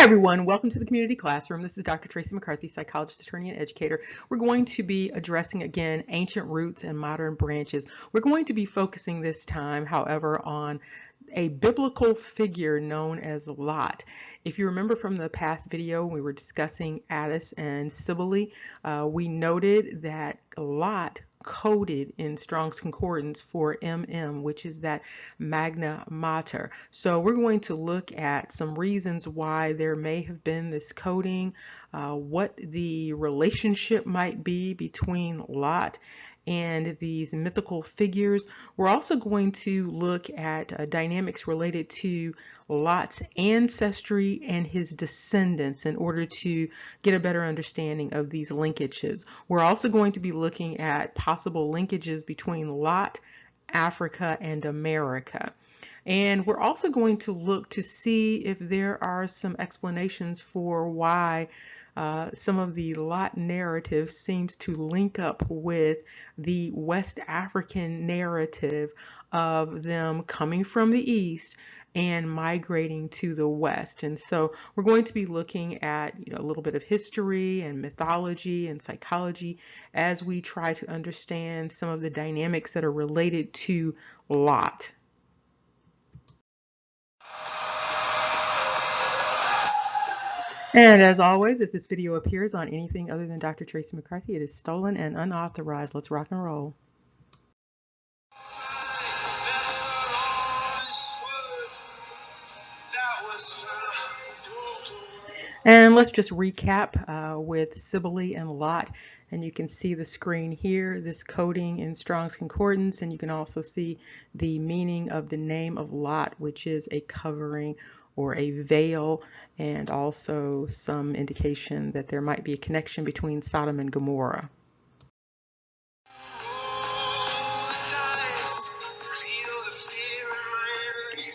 everyone, welcome to the community classroom. This is Dr. Tracey McCarthy, psychologist, attorney, and educator. We're going to be addressing again ancient roots and modern branches. We're going to be focusing this time, however, on a biblical figure known as Lot. If you remember from the past video, we were discussing Addis and Cybele. We noted that Lot coded in Strong's Concordance for MM, which is that Magna Mater. So we're going to look at some reasons why there may have been this coding, what the relationship might be between Lot and these mythical figures. We're also going to look at dynamics related to Lot's ancestry and his descendants in order to get a better understanding of these linkages. We're also going to be looking at possible linkages between Lot, Africa, and America. And we're also going to look to see if there are some explanations for why some of the Lot narrative seems to link up with the West African narrative of them coming from the East and migrating to the West. And so we're going to be looking at a little bit of history and mythology and psychology as we try to understand some of the dynamics that are related to Lot. And as always, if this video appears on anything other than Dr. Tracey McCarthy, it is stolen and unauthorized. Let's rock and roll. And let's just recap with Cybele and Lot. And you can see the screen here, this coding in Strong's Concordance, and you can also see the meaning of the name of Lot, which is a covering or a veil, and also some indication that there might be a connection between Sodom and Gomorrah.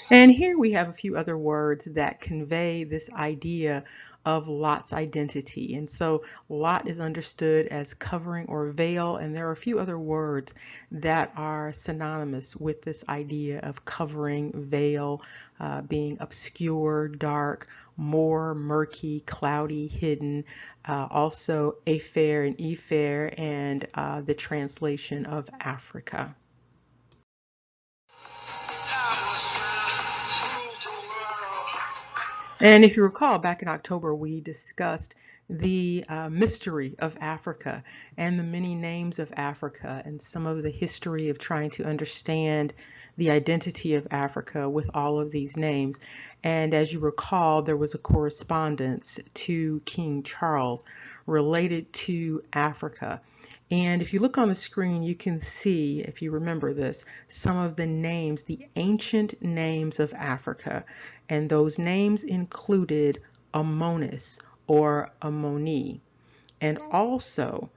And here we have a few other words that convey this idea of Lot's identity. And so Lot is understood as covering or veil, and there are a few other words that are synonymous with this idea of covering, veil, being obscure, dark, more murky, cloudy, hidden, also Afer and Efer, and the translation of Africa. And if you recall, back in October, we discussed the mystery of Africa and the many names of Africa and some of the history of trying to understand the identity of Africa with all of these names. And as you recall, there was a correspondence to King Charles related to Africa. And if you look on the screen, you can see, if you remember this, some of the names, the ancient names of Africa. And those names included Amonis or Amoni. And also,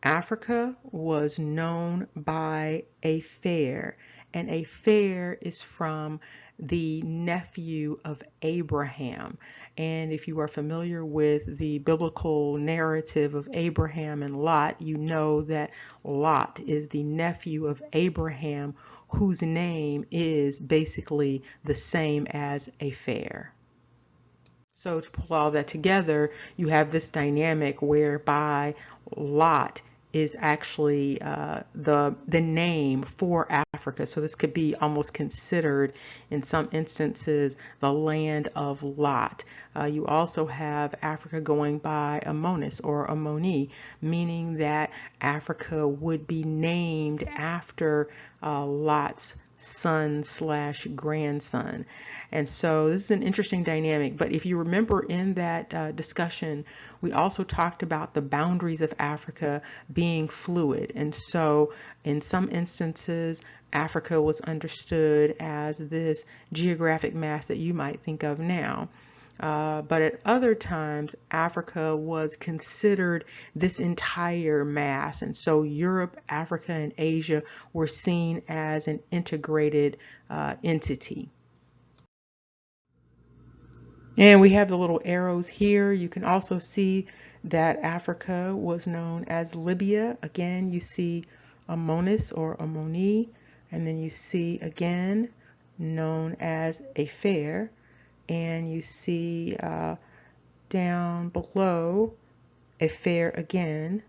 Africa was known by a fair. And a fair is from the nephew of Abraham. And if you are familiar with the biblical narrative of Abraham and Lot, you know that Lot is the nephew of Abraham, whose name is basically the same as a fair. So to pull all that together, you have this dynamic whereby Lot is actually the name for Africa. So this could be almost considered, in some instances, the land of Lot. You also have Africa going by Amonis or Amoni, meaning that Africa would be named after Lot's son/grandson. And so this is an interesting dynamic. But if you remember in that discussion, we also talked about the boundaries of Africa being fluid. And so in some instances, Africa was understood as this geographic mass that you might think of now. But at other times, Africa was considered this entire mass. And so Europe, Africa, and Asia were seen as an integrated entity. And we have the little arrows here. You can also see that Africa was known as Libya. Again, you see Amonis or Amoni. And then you see again known as a fair. and you see down below a fair again,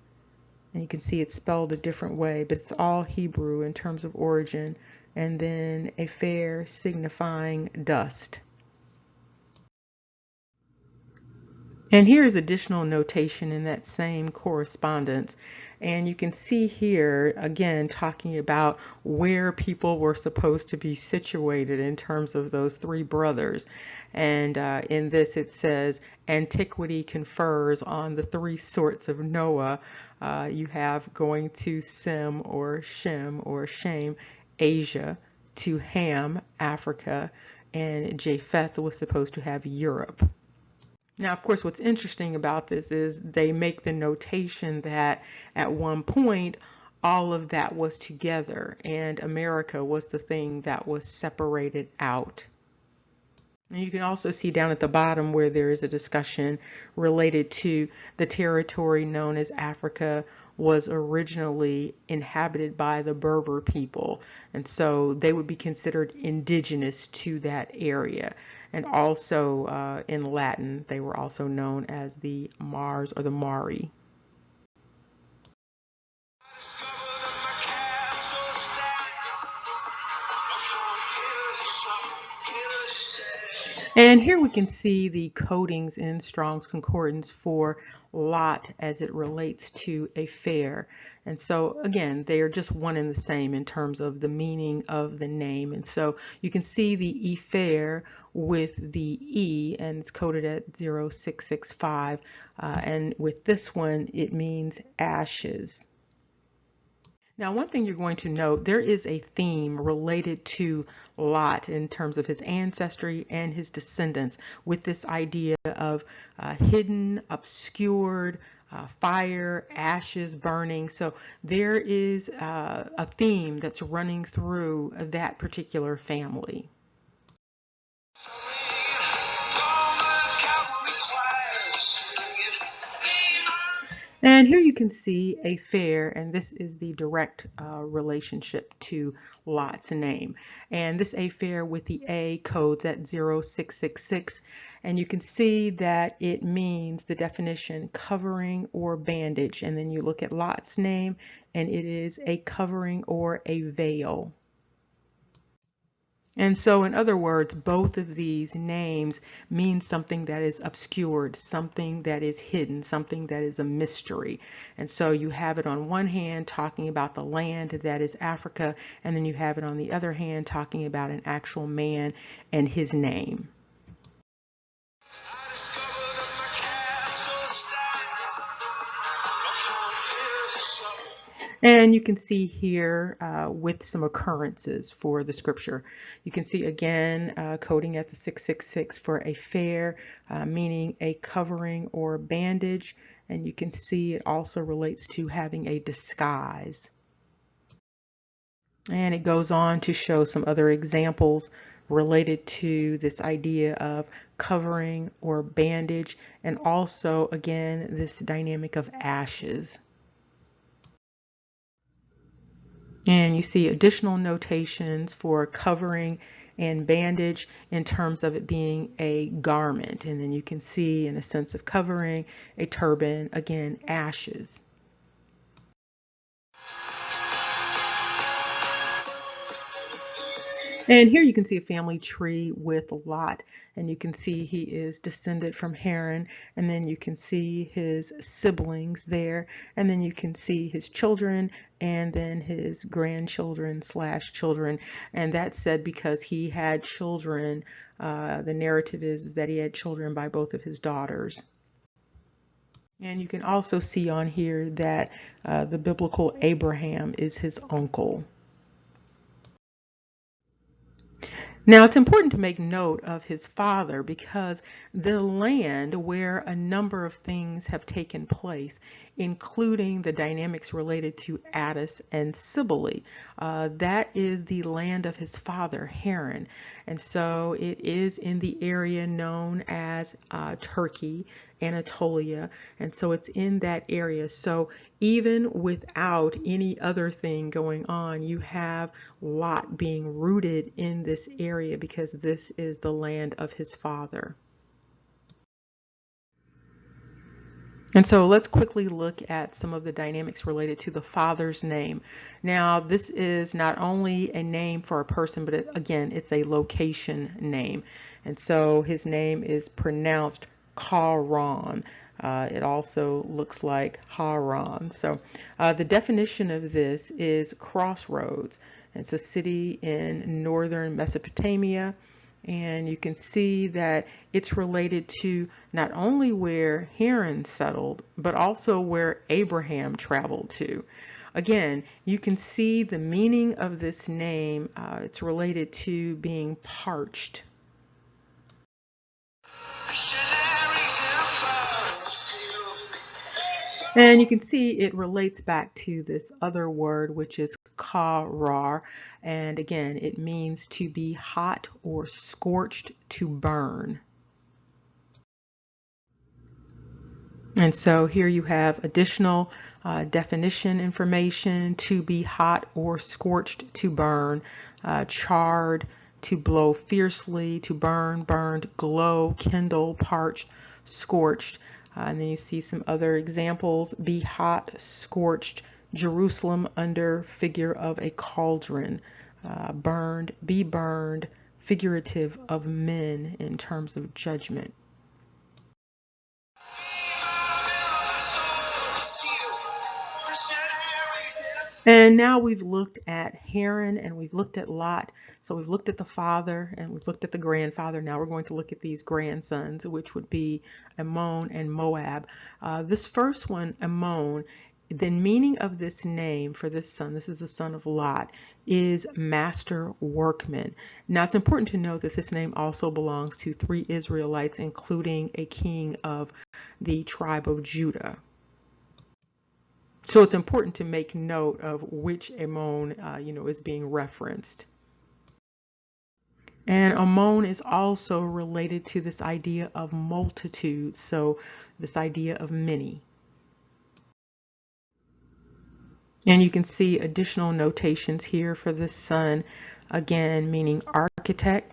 and you can see it's spelled a different way, but it's all Hebrew in terms of origin, and then a fair signifying dust. And here's additional notation in that same correspondence. And you can see here, again, talking about where people were supposed to be situated in terms of those three brothers. And in this it says, antiquity confers on the three sorts of Noah. You have going to Sem or Shem or Shem, Asia, to Ham, Africa, and Japheth was supposed to have Europe. Now, of course, what's interesting about this is they make the notation that at one point all of that was together and America was the thing that was separated out. And you can also see down at the bottom where there is a discussion related to the territory known as Africa was originally inhabited by the Berber people, and so they would be considered indigenous to that area. And also in Latin, they were also known as the Mars or the Mari. And here we can see the codings in Strong's Concordance for lot as it relates to a fair. And so again, they are just one and the same in terms of the meaning of the name. And so you can see the fair with the E, and it's coded at 0665. And with this one, it means ashes. Now, one thing you're going to note, there is a theme related to Lot in terms of his ancestry and his descendants with this idea of hidden, obscured, fire, ashes, burning. So there is a theme that's running through that particular family. And here you can see a fair, and this is the direct relationship to Lot's name. And this a fair with the A codes at 0666. And you can see that it means the definition covering or bandage. And then you look at Lot's name, and it is a covering or a veil. And so, in other words, both of these names mean something that is obscured, something that is hidden, something that is a mystery. And so you have it on one hand talking about the land that is Africa, and then you have it on the other hand talking about an actual man and his name. And you can see here with some occurrences for the scripture. You can see again coding at the 666 for a fair, meaning a covering or bandage. And you can see it also relates to having a disguise. And it goes on to show some other examples related to this idea of covering or bandage, and also again this dynamic of ashes. And you see additional notations for covering and bandage in terms of it being a garment. And then you can see in a sense of covering, a turban, again, ashes. And here you can see a family tree with Lot, and you can see he is descended from Haran, and then you can see his siblings there, and then you can see his children, and then his grandchildren / children. And that's said because he had children. The narrative is that he had children by both of his daughters. And you can also see on here that the biblical Abraham is his uncle. Now, it's important to make note of his father because the land where a number of things have taken place, including the dynamics related to Addis and Cybele, that is the land of his father, Haran. And so it is in the area known as Turkey Anatolia, and so it's in that area. So even without any other thing going on, you have Lot being rooted in this area because this is the land of his father. And so let's quickly look at some of the dynamics related to the father's name. Now, this is not only a name for a person, but again, it's a location name. And so his name is pronounced Charon. It also looks like Haran. So the definition of this is crossroads. It's a city in northern Mesopotamia. And you can see that it's related to not only where Haran settled, but also where Abraham traveled to. Again, you can see the meaning of this name. It's related to being parched. And you can see it relates back to this other word, which is karar. And again, it means to be hot or scorched, to burn. And so here you have additional definition information: to be hot or scorched, to burn, charred, to blow fiercely, to burn, burned, glow, kindle, parched, scorched. And then you see some other examples: be hot, scorched, Jerusalem under figure of a cauldron, burned, be burned, figurative of men in terms of judgment. And now we've looked at Haran and we've looked at Lot. So we've looked at the father and we've looked at the grandfather. Now we're going to look at these grandsons, which would be Ammon and Moab. This first one, Ammon, the meaning of this name for this son, this is the son of Lot, is master workman. Now it's important to note that this name also belongs to 3 Israelites, including a king of the tribe of Judah. So it's important to make note of which Ammon, is being referenced. And Ammon is also related to this idea of multitude, so this idea of many. And you can see additional notations here for this son, again, meaning architect,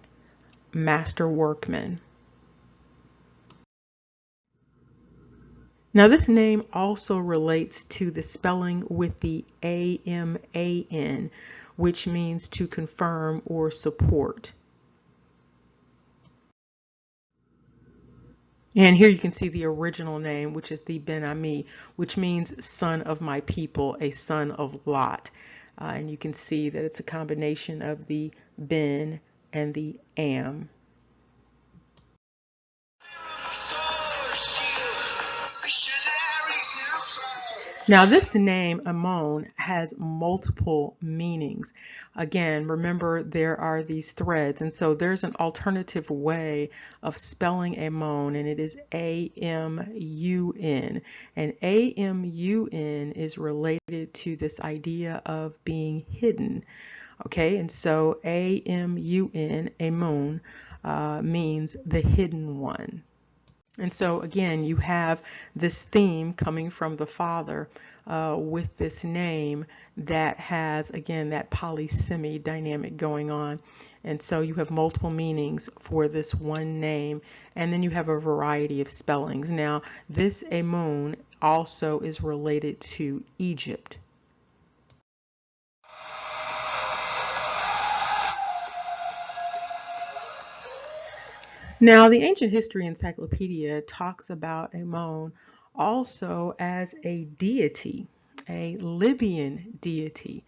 master workman. Now this name also relates to the spelling with the A-M-A-N, which means to confirm or support. And here you can see the original name, which is the Ben-Ami, which means son of my people, a son of Lot. And you can see that it's a combination of the Ben and the Am. Now this name, Ammon, has multiple meanings. Again, remember there are these threads, and so there's an alternative way of spelling Ammon, and it is A-M-U-N. And A-M-U-N is related to this idea of being hidden. Okay, and so A-M-U-N, Ammon, means the hidden one. And so again, you have this theme coming from the father with this name that has, again, that polysemy dynamic going on. And so you have multiple meanings for this one name, and then you have a variety of spellings. Now, this Ammon also is related to Egypt. Now, the Ancient History Encyclopedia talks about Ammon also as a deity, a Libyan deity.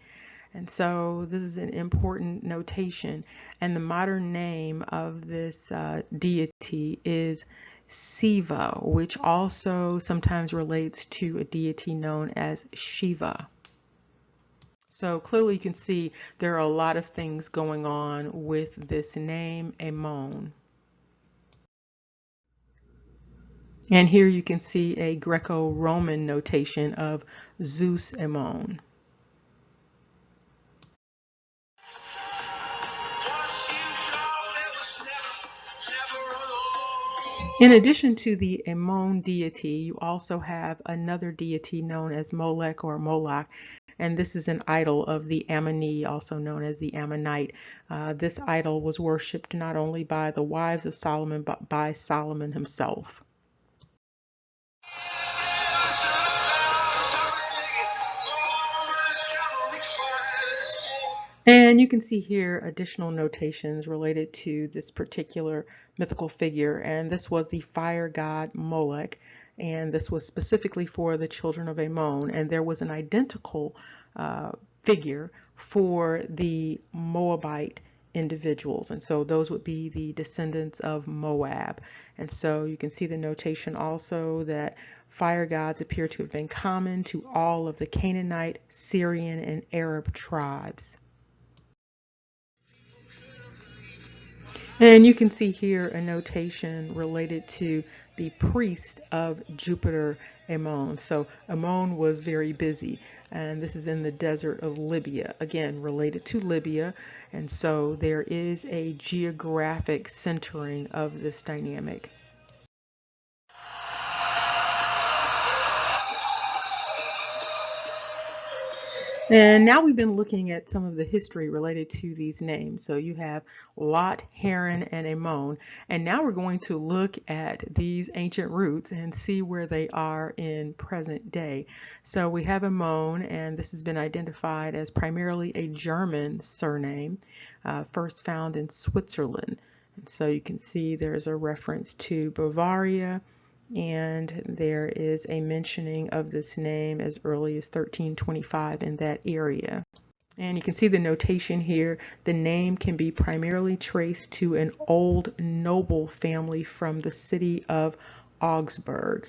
And so this is an important notation. And the modern name of this deity is Siva, which also sometimes relates to a deity known as Shiva. So clearly you can see there are a lot of things going on with this name, Ammon. And here you can see a Greco-Roman notation of Zeus Ammon. In addition to the Ammon deity, you also have another deity known as Molech or Moloch, and this is an idol of the Ammoni, also known as the Ammonite. This idol was worshipped not only by the wives of Solomon, but by Solomon himself. And you can see here additional notations related to this particular mythical figure, and this was the fire god Moloch, and this was specifically for the children of Ammon, and there was an identical figure for the Moabite individuals, and so those would be the descendants of Moab. And so you can see the notation also that fire gods appear to have been common to all of the Canaanite, Syrian, and Arab tribes. And you can see here a notation related to the priest of Jupiter Ammon. So Ammon was very busy, and this is in the desert of Libya, again related to Libya, and so there is a geographic centering of this dynamic. And now we've been looking at some of the history related to these names. So you have Lot, Haran, and Ammon. And now we're going to look at these ancient roots and see where they are in present day. So we have Ammon, and this has been identified as primarily a German surname, first found in Switzerland. And so you can see there's a reference to Bavaria, and there is a mentioning of this name as early as 1325 in that area. And you can see the notation here. The name can be primarily traced to an old noble family from the city of Augsburg.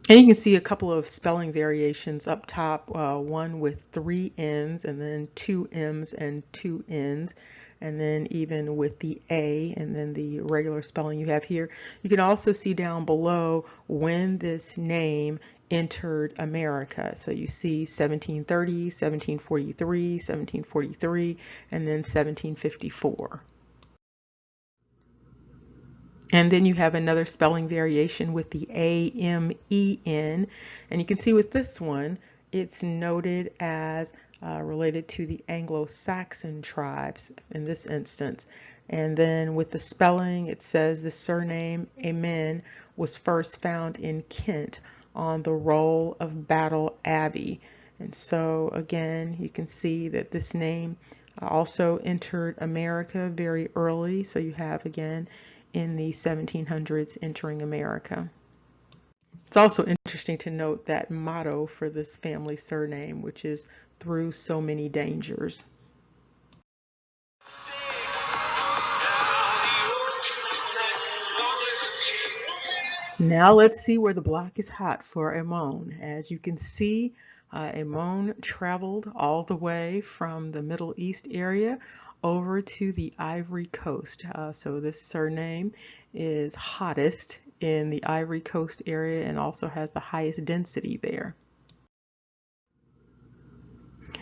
And you can see a couple of spelling variations up top, one with 3 N's and then 2 M's and 2 N's, and then even with the A and then the regular spelling you have here. You can also see down below when this name entered America. So you see 1730, 1743, 1743, and then 1754. And then you have another spelling variation with the A-M-E-N. And you can see with this one, it's noted as related to the Anglo-Saxon tribes in this instance. And then with the spelling, it says the surname Amen was first found in Kent on the roll of Battle Abbey. And so again, you can see that this name also entered America very early. So you have again in the 1700s entering America. It's also interesting to note that motto for this family surname, which is through so many dangers. Now let's see where the block is hot for Ammon. As you can see, Ammon traveled all the way from the Middle East area over to the Ivory Coast. So this surname is hottest in the Ivory Coast area and also has the highest density there.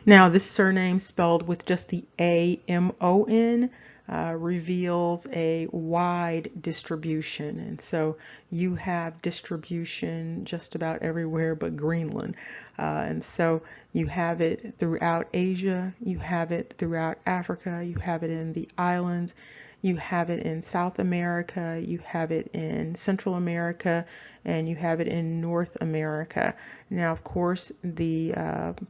Now this surname spelled with just the A-M-O-N reveals a wide distribution, and so you have distribution just about everywhere but Greenland, and so you have it throughout Asia, you have it throughout Africa, you have it in the islands, you have it in South America, you have it in Central America, and you have it in North America. Now, of course, the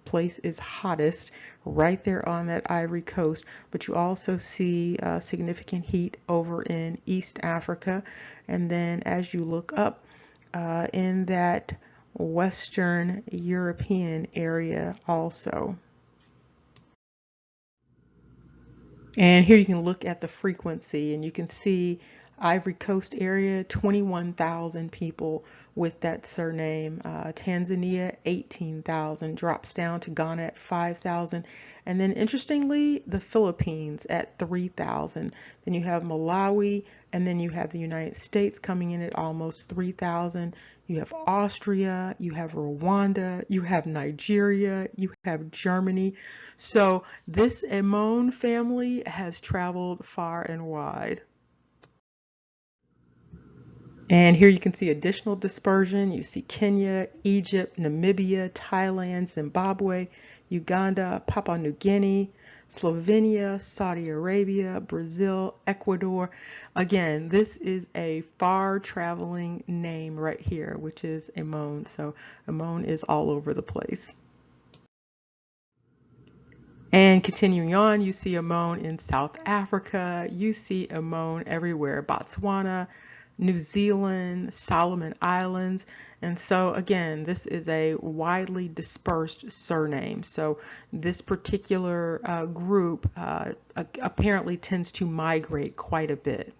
place is hottest right there on that Ivory Coast, but you also see significant heat over in East Africa. And then as you look up in that Western European area also. And here you can look at the frequency, and you can see Ivory Coast area, 21,000 people with that surname. Tanzania, 18,000, drops down to Ghana at 5,000. And then interestingly, the Philippines at 3,000. Then you have Malawi, and then you have the United States coming in at almost 3,000. You have Austria, you have Rwanda, you have Nigeria, you have Germany. So this Ammon family has traveled far and wide. And here you can see additional dispersion. You see Kenya, Egypt, Namibia, Thailand, Zimbabwe, Uganda, Papua New Guinea, Slovenia, Saudi Arabia, Brazil, Ecuador. Again, this is a far traveling name right here, which is Ammon. So Ammon is all over the place. And continuing on, you see Ammon in South Africa. You see Ammon everywhere. Botswana, New Zealand, Solomon Islands. And so again, this is a widely dispersed surname. So this particular group apparently tends to migrate quite a bit.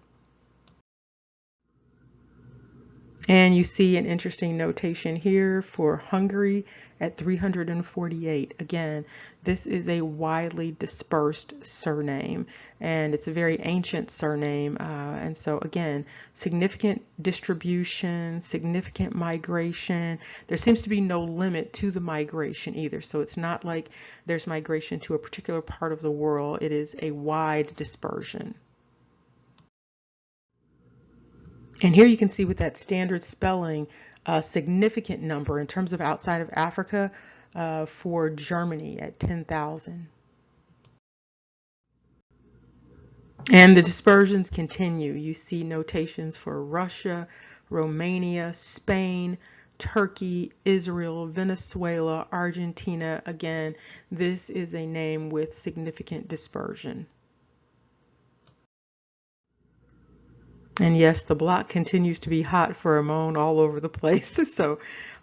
And you see an interesting notation here for Hungary at 348. Again, this is a widely dispersed surname, and it's a very ancient surname. And so again, significant distribution, significant migration. There seems to be no limit to the migration either. So it's not like there's migration to a particular part of the world. It is a wide dispersion. And here you can see with that standard spelling, a significant number in terms of outside of Africa for Germany at 10,000. And the dispersions continue. You see notations for Russia, Romania, Spain, Turkey, Israel, Venezuela, Argentina. Again, this is a name with significant dispersion. And yes, the block continues to be hot for Ammon all over the place. So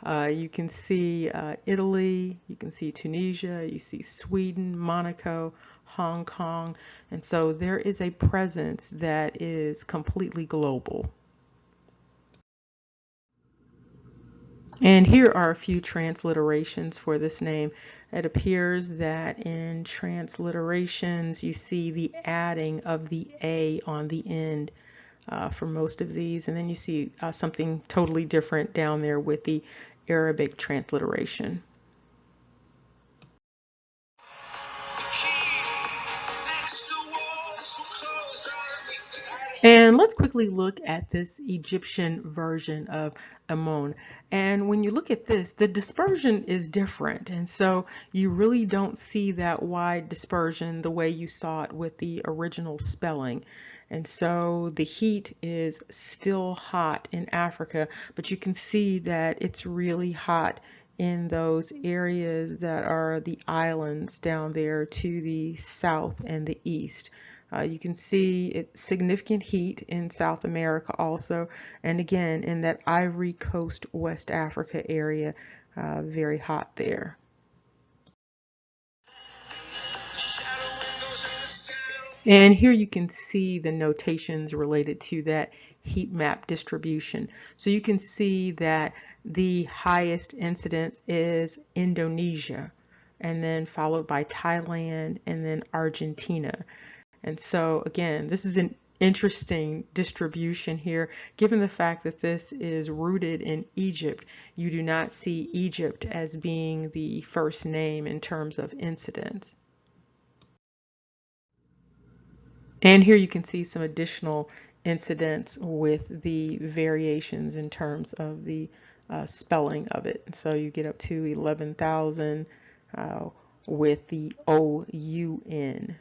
you can see Italy, you can see Tunisia, you see Sweden, Monaco, Hong Kong. And so there is a presence that is completely global. And here are a few transliterations for this name. It appears that in transliterations you see the adding of the A on the end for most of these, and then you see something totally different down there with the Arabic transliteration. And let's quickly look at this Egyptian version of Ammon. And when you look at this, the dispersion is different. And so you really don't see that wide dispersion the way you saw it with the original spelling. And so the heat is still hot in Africa, but you can see that it's really hot in those areas that are the islands down there to the south and the east. You can see significant heat in South America also, and again in that Ivory Coast, West Africa area, very hot there. And here you can see the notations related to that heat map distribution. So you can see that the highest incidence is Indonesia, and then followed by Thailand, and then Argentina. And so again, this is an interesting distribution here. Given the fact that this is rooted in Egypt, you do not see Egypt as being the first name in terms of incidence. And here you can see some additional incidents with the variations in terms of the spelling of it. So you get up to 11,000 with the O-U-N.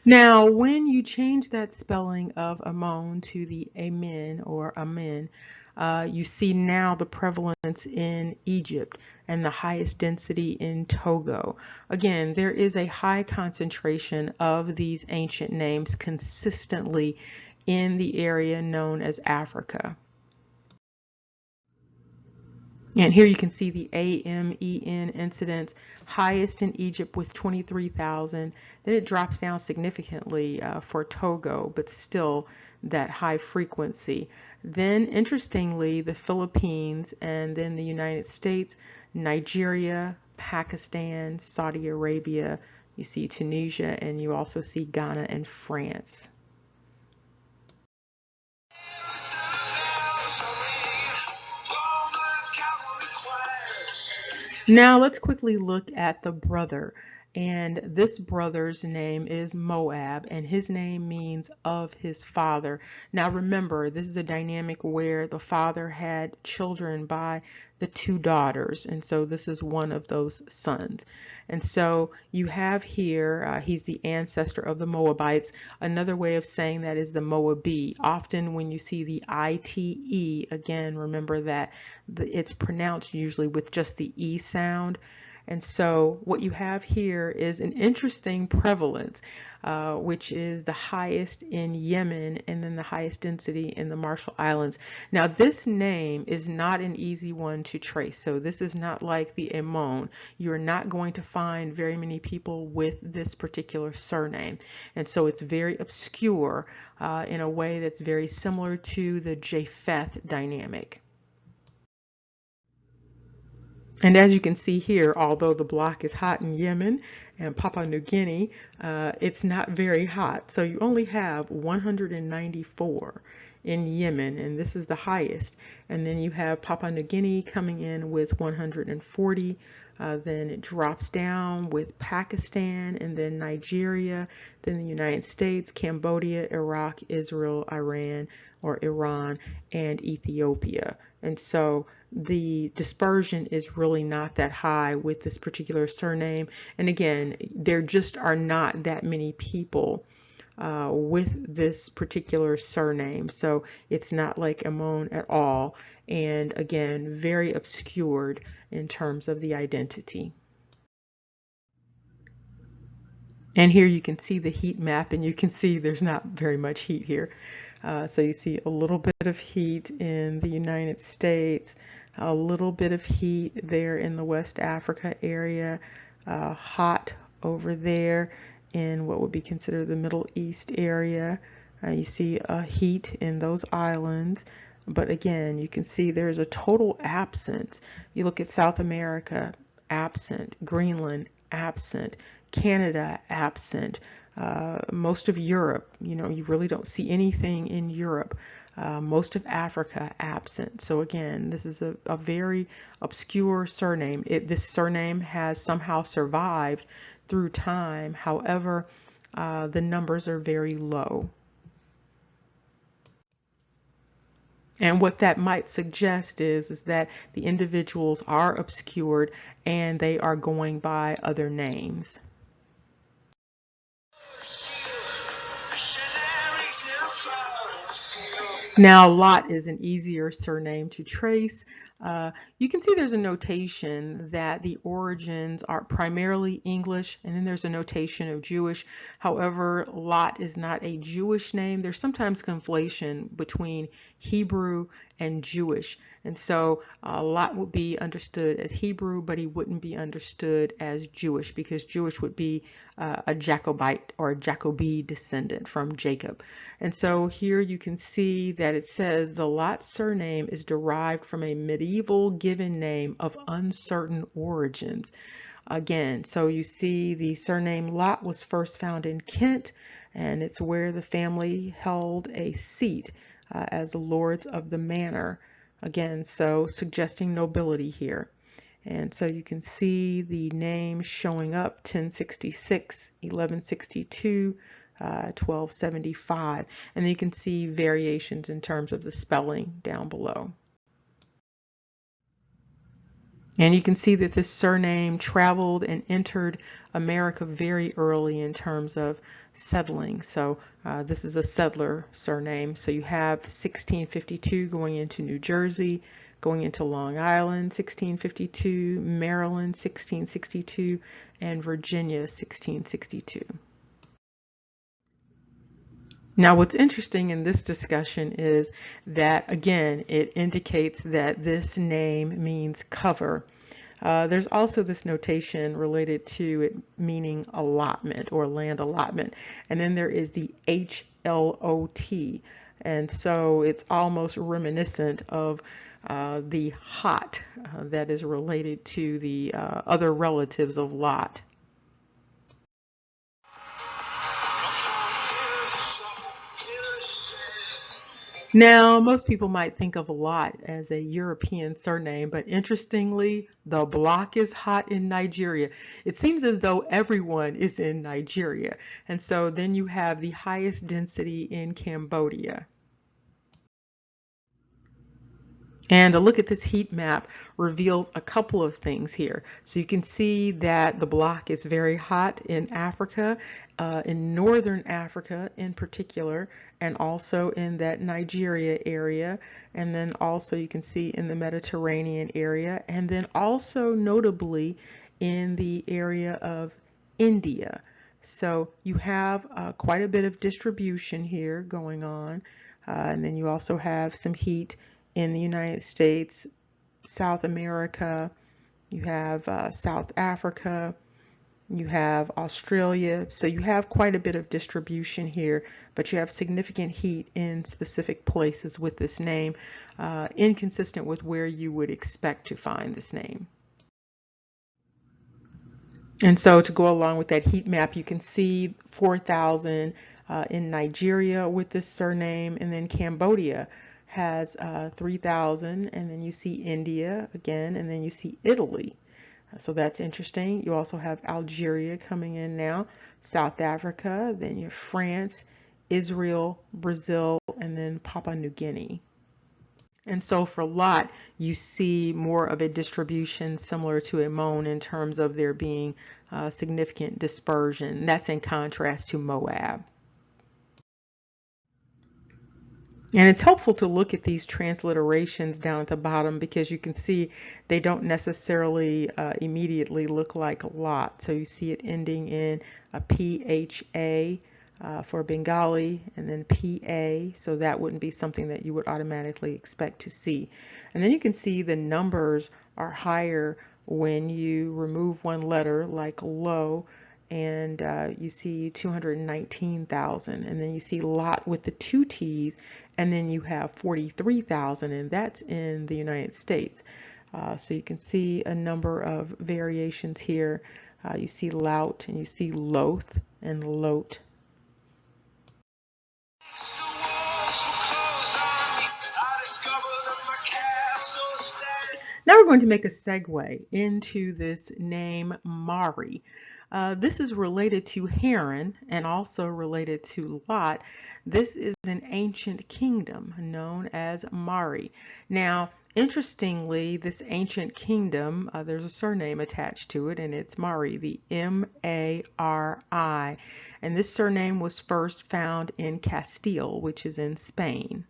Now, when you change that spelling of Ammon to the Amen or Amen, you see now the prevalence in Egypt and the highest density in Togo. Again, there is a high concentration of these ancient names consistently in the area known as Africa. And here you can see the AMEN incidence, highest in Egypt with 23,000. Then it drops down significantly for Togo, but still that high frequency. Then, interestingly, the Philippines, and then the United States, Nigeria, Pakistan, Saudi Arabia. You see Tunisia, and you also see Ghana and France. Now let's quickly look at the brother. And this brother's name is Moab, and his name means of his father. Now remember, this is a dynamic where the father had children by the two daughters, and so this is one of those sons. And so you have here, he's the ancestor of the Moabites. Another way of saying that is the Moabi. Often when you see the ITE, again, remember that it's pronounced usually with just the E sound. And so what you have here is an interesting prevalence, which is the highest in Yemen and then the highest density in the Marshall Islands. Now this name is not an easy one to trace. So this is not like the Ammon. You're not going to find very many people with this particular surname. And so it's very obscure in a way that's very similar to the Japheth dynamic. And as you can see here, although the block is hot in Yemen and Papua New Guinea, it's not very hot. So you only have 194 in Yemen, and this is the highest. And then you have Papua New Guinea coming in with 140. Then it drops down with Pakistan, and then Nigeria, then the United States, Cambodia, Iraq, Israel, Iran, and Ethiopia. And so the dispersion is really not that high with this particular surname. And again, there just are not that many people with this particular surname. So it's not like Ammon at all. And again, very obscured in terms of the identity. And here you can see the heat map, and you can see there's not very much heat here. So you see a little bit of heat in the United States, a little bit of heat there in the West Africa area, hot over there in what would be considered the Middle East area. You see heat in those islands. But again, you can see there's a total absence. You look at South America, absent. Greenland, absent. Canada, absent. Most of Europe, you really don't see anything in Europe. Most of Africa, absent. So again, this is a very obscure surname. This surname has somehow survived through time. However, the numbers are very low. And what that might suggest is that the individuals are obscured and they are going by other names. Now, Lot is an easier surname to trace. You can see there's a notation that the origins are primarily English, and then there's a notation of Jewish. However, Lot is not a Jewish name. There's sometimes conflation between Hebrew and Jewish. And so Lot would be understood as Hebrew, but he wouldn't be understood as Jewish, because Jewish would be a Jacobite or a Jacobi descendant from Jacob. And so here you can see that it says the Lot surname is derived from a medieval given name of uncertain origins. Again, so you see the surname Lot was first found in Kent, and it's where the family held a seat as the lords of the manor. Again, so suggesting nobility here. And so you can see the name showing up 1066, 1162, 1275. And then you can see variations in terms of the spelling down below. And you can see that this surname traveled and entered America very early in terms of settling. So this is a settler surname. So you have 1652 going into New Jersey, going into Long Island, 1652, Maryland, 1662, and Virginia, 1662. Now, what's interesting in this discussion is that, again, it indicates that this name means cover. There's also this notation related to it meaning allotment or land allotment. And then there is the HLOT. And so it's almost reminiscent of the hot that is related to the other relatives of Lot. Now, most people might think of Lot as a European surname, but interestingly, the block is hot in Nigeria. It seems as though everyone is in Nigeria. And so then you have the highest density in Cambodia. And a look at this heat map reveals a couple of things here. So you can see that the block is very hot in Africa, in northern Africa in particular, and also in that Nigeria area. And then also you can see in the Mediterranean area, and then also notably in the area of India. So you have quite a bit of distribution here going on. And then you also have some heat in the United States, South America, you have South Africa, you have Australia. So you have quite a bit of distribution here, but you have significant heat in specific places with this name, inconsistent with where you would expect to find this name. And so to go along with that heat map, you can see 4,000 in Nigeria with this surname, and then Cambodia has 3,000, and then you see India again, and then you see Italy. So that's interesting. You also have Algeria coming in now, South Africa, then you have France, Israel, Brazil, and then Papua New Guinea. And so for Lot, you see more of a distribution similar to Ammon in terms of there being significant dispersion. That's in contrast to Moab. And it's helpful to look at these transliterations down at the bottom because you can see they don't necessarily immediately look like Lot. So you see it ending in a PHA for Bengali, and then PA, so that wouldn't be something that you would automatically expect to see. And then you can see the numbers are higher when you remove one letter, like Lo, and you see 219,000, and then you see Lot with the 2 T's, and then you have 43,000, and that's in the United States. So you can see a number of variations here. You see Lout, and you see Loth, and Lot. Now we're going to make a segue into this name Mari. This is related to Haran and also related to Lot. This is an ancient kingdom known as Mari. Now, interestingly, this ancient kingdom, there's a surname attached to it, and it's Mari, the M-A-R-I. And this surname was first found in Castile, which is in Spain.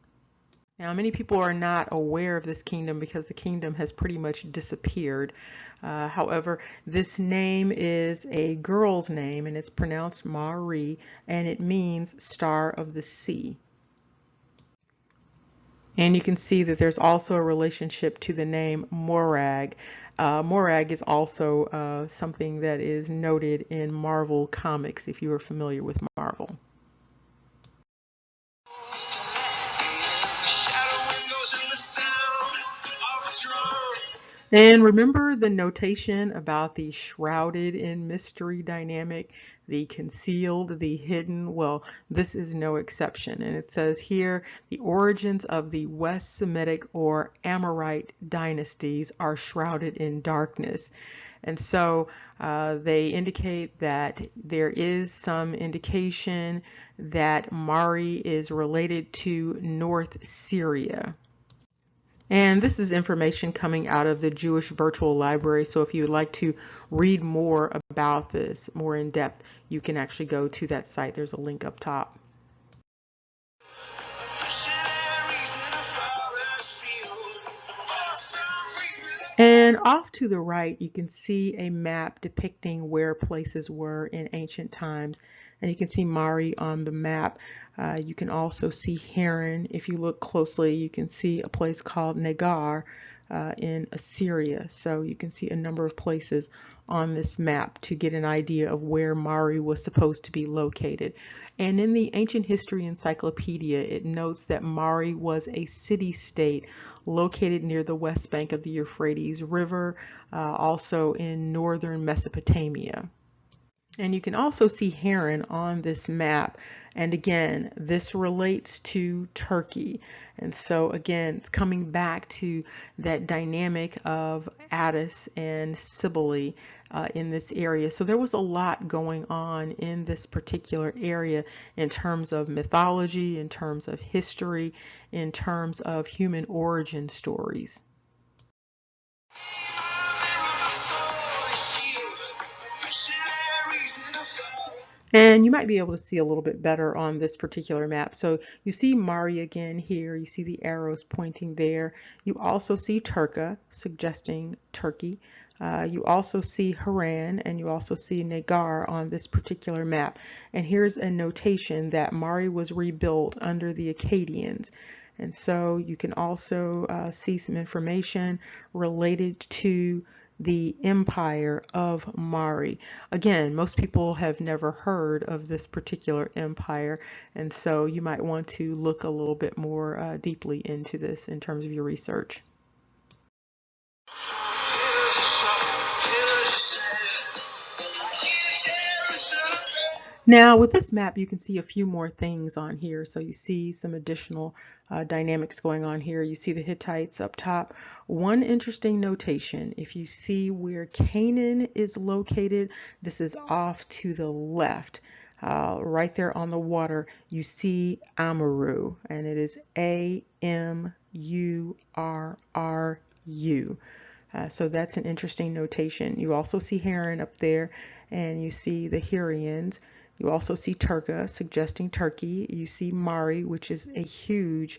Now, many people are not aware of this kingdom because the kingdom has pretty much disappeared. However, this name is a girl's name, and it's pronounced Mari, and it means star of the sea. And you can see that there's also a relationship to the name Morag. Morag is also something that is noted in Marvel Comics, if you are familiar with Marvel. And remember the notation about the shrouded in mystery dynamic, the concealed, the hidden? Well, this is no exception. And it says here, the origins of the West Semitic or Amorite dynasties are shrouded in darkness. And so they indicate that there is some indication that Mari is related to North Syria. And this is information coming out of the Jewish Virtual Library. So if you would like to read more about this, more in depth, you can actually go to that site. There's a link up top. And off to the right, you can see a map depicting where places were in ancient times. And you can see Mari on the map. You can also see Haran. If you look closely, you can see a place called Negar in Assyria. So you can see a number of places on this map to get an idea of where Mari was supposed to be located. And in the Ancient History Encyclopedia, it notes that Mari was a city-state located near the west bank of the Euphrates River, also in northern Mesopotamia. And you can also see heron on this map. And again, this relates to Turkey. And so again, it's coming back to that dynamic of Attis and Cybele in this area. So there was a lot going on in this particular area in terms of mythology, in terms of history, in terms of human origin stories. And you might be able to see a little bit better on this particular map. So you see Mari again here. You see the arrows pointing there. You also see Turka, suggesting Turkey. You also see Haran, and you also see Nagar on this particular map. And here's a notation that Mari was rebuilt under the Akkadians. And so you can also see some information related to the empire of Mari. Again, most people have never heard of this particular empire, and so you might want to look a little bit more deeply into this in terms of your research. Now with this map, you can see a few more things on here. So you see some additional dynamics going on here. You see the Hittites up top. One interesting notation, if you see where Canaan is located, this is off to the left. Right there on the water, you see Amurru, and it is A-M-U-R-R-U. So that's an interesting notation. You also see Haran up there, and you see the Hurrians. You also see Turka, suggesting Turkey. You see Mari, which is a huge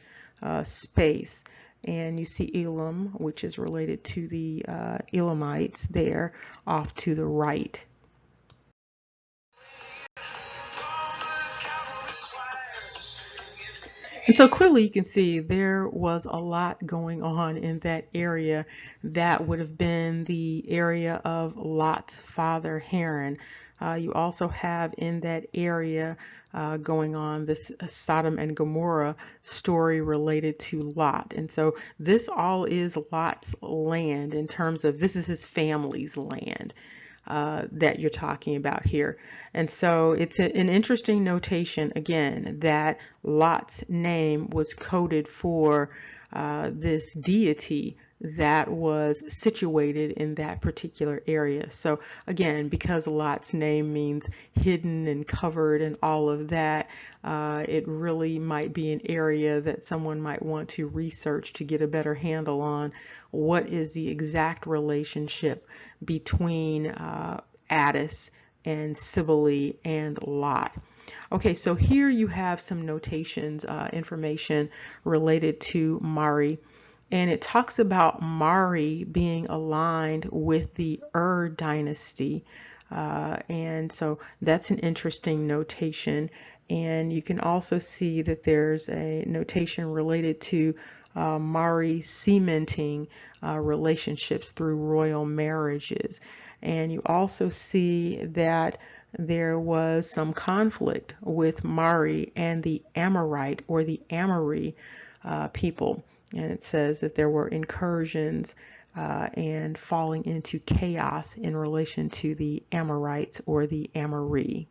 space. And you see Elam, which is related to the Elamites there off to the right. And so clearly you can see there was a lot going on in that area. That would have been the area of Lot's father, Haran. You also have in that area going on this Sodom and Gomorrah story related to Lot. And so this all is Lot's land in terms of this is his family's land. That you're talking about here. And so it's an interesting notation, again, that Lot's name was coded for this deity that was situated in that particular area. So again, because Lot's name means hidden and covered and all of that, it really might be an area that someone might want to research to get a better handle on what is the exact relationship between Attis and Cybele and Lot. Okay, so here you have some notations, information related to Mari. And it talks about Mari being aligned with the dynasty. And so that's an interesting notation. And you can also see that there's a notation related to Mari cementing relationships through royal marriages. And you also see that there was some conflict with Mari and the Amorite or the Amori people. And it says that there were incursions and falling into chaos in relation to the Amorites or the Amori.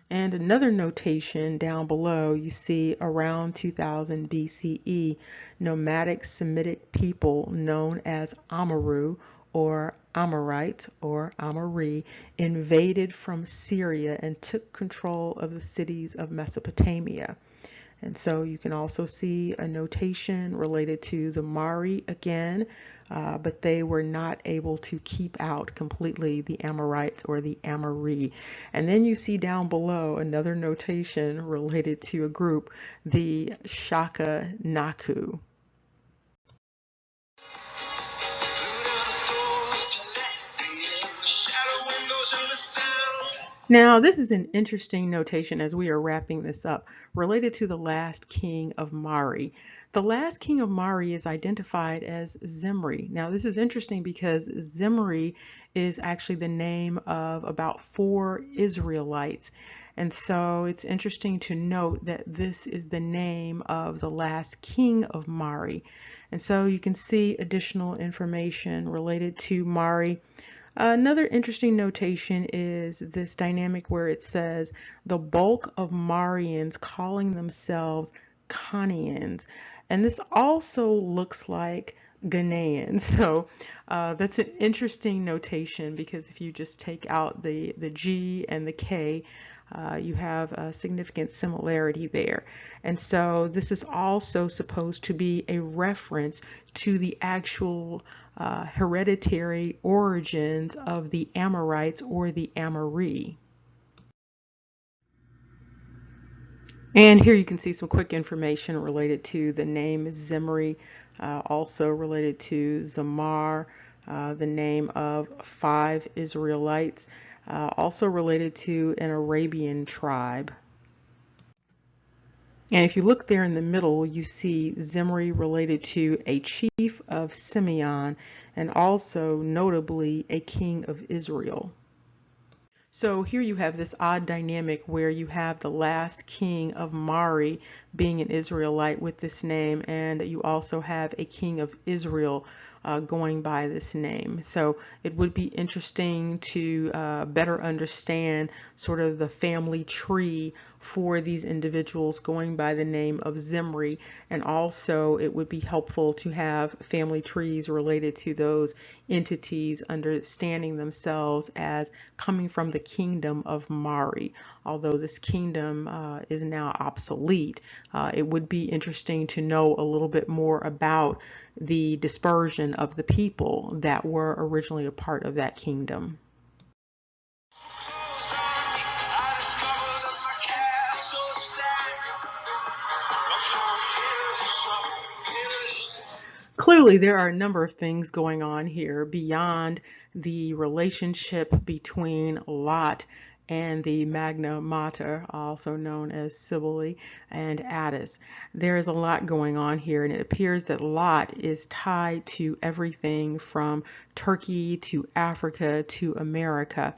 And another notation down below, you see around 2000 BCE, nomadic Semitic people known as Amurru or Amorites or Amori invaded from Syria and took control of the cities of Mesopotamia. And so you can also see a notation related to the Mari again, but they were not able to keep out completely the Amorites or the Amori. And then you see down below another notation related to a group, the Shaka Naku. Now, this is an interesting notation as we are wrapping this up, related to the last king of Mari. The last king of Mari is identified as Zimri. Now, this is interesting because Zimri is actually the name of about 4 Israelites. And so it's interesting to note that this is the name of the last king of Mari. And so you can see additional information related to Mari. Another interesting notation is this dynamic where it says the bulk of Marians calling themselves Khanians. And this also looks like Ghanaians. So that's an interesting notation, because if you just take out the G and the K, you have a significant similarity there. And so this is also supposed to be a reference to the actual hereditary origins of the Amorites or the Amori. And here you can see some quick information related to the name Zimri, also related to Zamar, the name of 5 Israelites, also related to an Arabian tribe. And if you look there in the middle, you see Zimri related to a chief of Simeon, and also notably a king of Israel. So here you have this odd dynamic where you have the last king of Mari being an Israelite with this name, and you also have a king of Israel going by this name. So it would be interesting to better understand sort of the family tree for these individuals going by the name of Zimri, and also it would be helpful to have family trees related to those entities understanding themselves as coming from the kingdom of Mari. Although this kingdom is now obsolete, it would be interesting to know a little bit more about the dispersion of the people that were originally a part of that kingdom. Clearly, there are a number of things going on here beyond the relationship between Lot and the Magna Mater, also known as Cybele, and Attis. There is a lot going on here, and it appears that Lot is tied to everything from Turkey to Africa to America.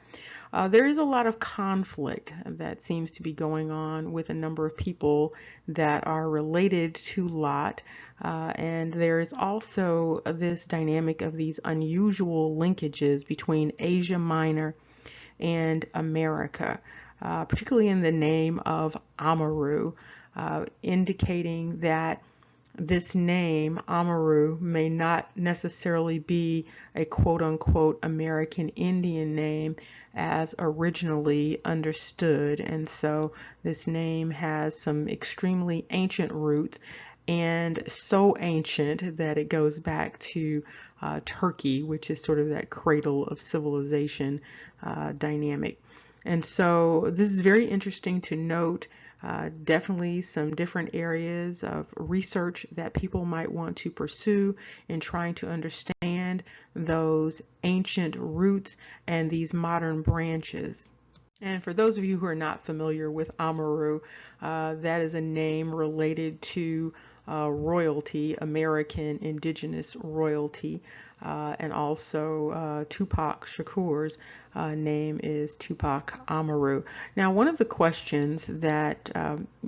There is a lot of conflict that seems to be going on with a number of people that are related to Lot. And there is also this dynamic of these unusual linkages between Asia Minor and America, particularly in the name of Amaru, indicating that this name, Amaru, may not necessarily be a quote-unquote American Indian name as originally understood. And so this name has some extremely ancient roots, and so ancient that it goes back to Turkey, which is sort of that cradle of civilization dynamic. And so this is very interesting to note. Definitely some different areas of research that people might want to pursue in trying to understand those ancient roots and these modern branches. And for those of you who are not familiar with Amaru, that is a name related to royalty, American indigenous royalty, and also Tupac Shakur's name is Tupac Amaru. Now, one of the questions that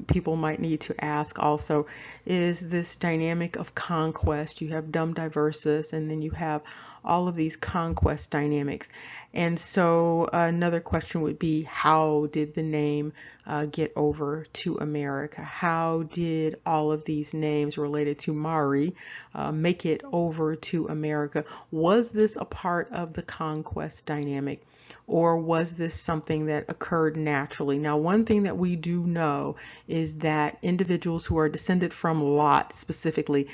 people might need to ask also is this dynamic of conquest. You have Dum Diversus, and then you have all of these conquest dynamics. And so another question would be, how did the name get over to America? How did all of these names related to Mari make it over to America? Was this a part of the conquest dynamic, or was this something that occurred naturally? Now, one thing that we do know is that individuals who are descended from Lot specifically,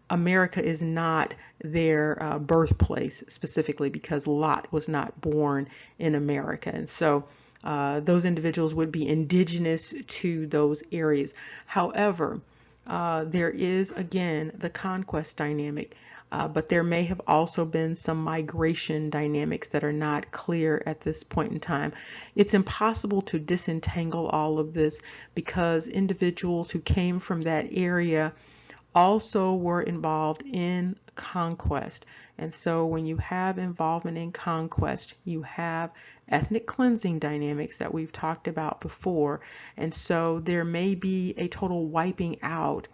America is not their birthplace specifically, because Lot was not born in America. And so those individuals would be indigenous to those areas. However, there is, again, the conquest dynamic, but there may have also been some migration dynamics that are not clear at this point in time. It's impossible to disentangle all of this, because individuals who came from that area also were involved in conquest. And so when you have involvement in conquest, you have ethnic cleansing dynamics that we've talked about before. And so there may be a total wiping out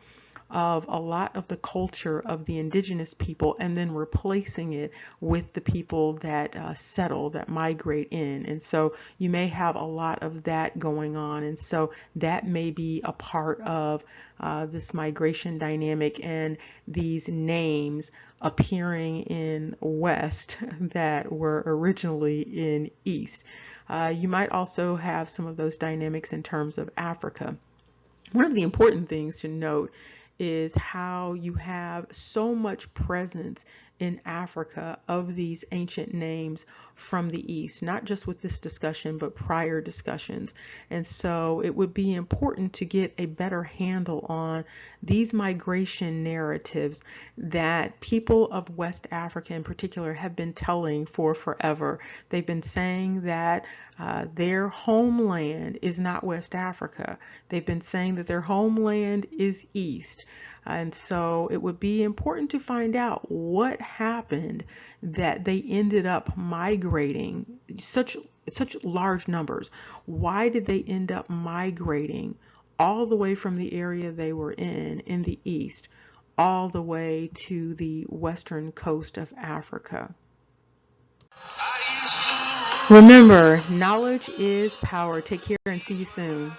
of a lot of the culture of the indigenous people and then replacing it with the people that settle, that migrate in. And so you may have a lot of that going on. And so that may be a part of this migration dynamic and these names appearing in West that were originally in East. You might also have some of those dynamics in terms of Africa. One of the important things to note is how you have so much presence in Africa of these ancient names from the East, not just with this discussion, but prior discussions. And so it would be important to get a better handle on these migration narratives that people of West Africa in particular have been telling for forever. They've been saying that their homeland is not West Africa. They've been saying that their homeland is East. And so it would be important to find out what happened that they ended up migrating such large numbers. Why did they end up migrating all the way from the area they were in the East, all the way to the western coast of Africa? Remember, knowledge is power. Take care and see you soon.